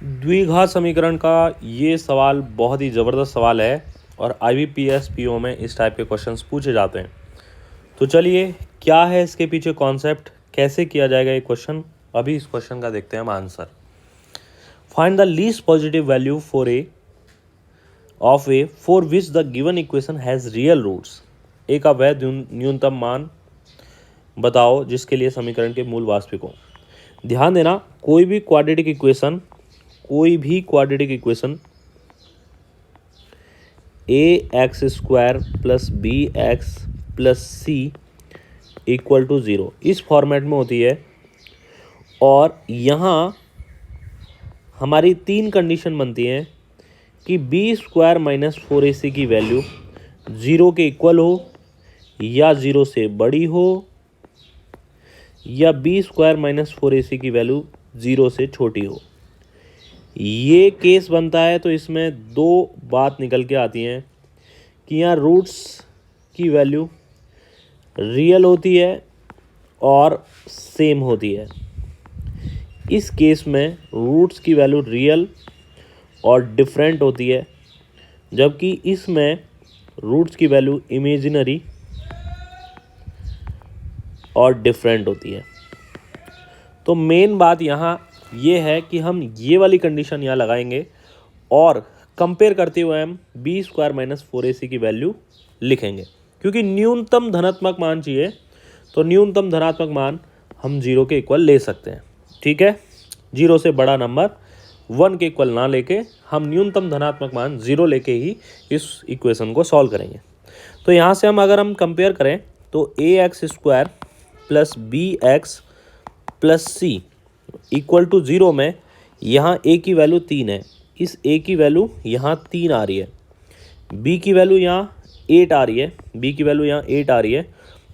द्विघात समीकरण का ये सवाल बहुत ही ज़बरदस्त सवाल है और IBPS PO में इस टाइप के क्वेश्चंस पूछे जाते हैं। तो चलिए, क्या है इसके पीछे कॉन्सेप्ट, कैसे किया जाएगा ये क्वेश्चन, अभी इस क्वेश्चन का देखते हैं हम answer. Find the least positive value for a for which the given equation has real roots. A का वह न्यूनतम मान बताओ जिसके लिए समीकरण के मूल वास्तविक हो। ध्यान देना, कोई भी quadratic equation ax² + bx + c = 0 इस फॉर्मेट में होती है और यहाँ हमारी तीन कंडीशन बनती हैं कि b² - 4ac की वैल्यू 0 के इक्वल हो या 0 से बड़ी हो या b² - 4ac की वैल्यू 0 से छोटी हो। ये केस बनता है तो इसमें दो बात निकल के आती हैं कि यहाँ रूट्स की वैल्यू रियल होती है और सेम होती है। इस केस में रूट्स की वैल्यू रियल और डिफरेंट होती है, जबकि इसमें रूट्स की वैल्यू इमेजिनरी और डिफरेंट होती है। तो मेन बात यहाँ ये है कि हम ये वाली कंडीशन यहाँ लगाएंगे और कंपेयर करते हुए हम b² - 4ac की वैल्यू लिखेंगे, क्योंकि न्यूनतम धनात्मक मान चाहिए। तो न्यूनतम धनात्मक मान हम 0 के इक्वल ले सकते हैं, ठीक है। 0 से बड़ा नंबर 1 के इक्वल ना लेके हम न्यूनतम धनात्मक मान 0 लेके ही इस इक्वेशन को सॉल्व करेंगे। तो यहाँ से अगर हम कंपेयर करें तो ax² + bx + c = 0 में यहाँ a की वैल्यू 3 है, इस a की वैल्यू यहाँ 3 आ रही है, b की वैल्यू यहाँ 8 आ रही है,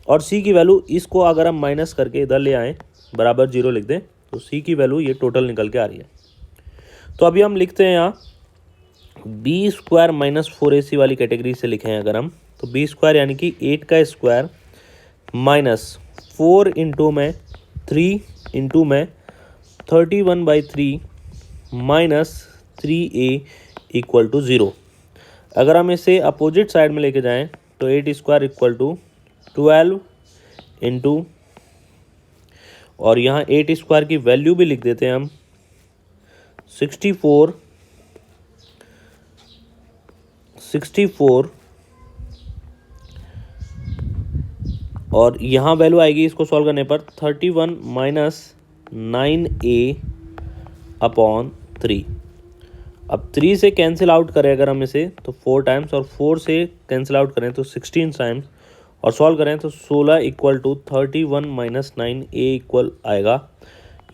और c की वैल्यू, इसको अगर हम माइनस करके इधर ले आएँ बराबर 0 लिख दें तो c की वैल्यू ये टोटल निकल के आ रही है। तो अभी हम लिखते हैं यहाँ b² - 4ac वाली कैटेगरी से लिखें अगर हम, तो b² यानी कि 8 का स्क्वायर माइनस 4 इंटू में 3 इंटू में 31/3 माइनस 3a = 0। अगर हम इसे अपोजिट साइड में लेके जाएं तो 8² = 12 इंटू, और यहाँ 8² की वैल्यू भी लिख देते हैं हम 64 और यहाँ वैल्यू आएगी इसको सॉल्व करने पर 31 - 9a/3। अब 3 से कैंसिल आउट करें अगर हम इसे तो 4 टाइम्स, और 4 से कैंसिल आउट करें तो 16 टाइम्स, और सॉल्व करें तो 16 = 31 - 9a आएगा।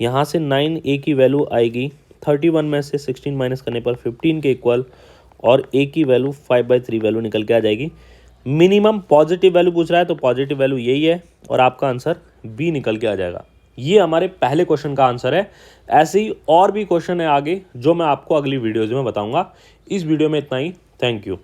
यहाँ से 9a की वैल्यू आएगी 31 में से 16 माइनस करने पर 15 के इक्वल, और a की वैल्यू 5/3 वैल्यू निकल के आ जाएगी। मिनिमम पॉजिटिव वैल्यू पूछ रहा है तो पॉजिटिव वैल्यू यही है और आपका आंसर बी निकल के आ जाएगा। ये हमारे पहले क्वेश्चन का आंसर है। ऐसे ही और भी क्वेश्चन है आगे जो मैं आपको अगली वीडियोज़ में बताऊंगा। इस वीडियो में इतना ही। Thank you.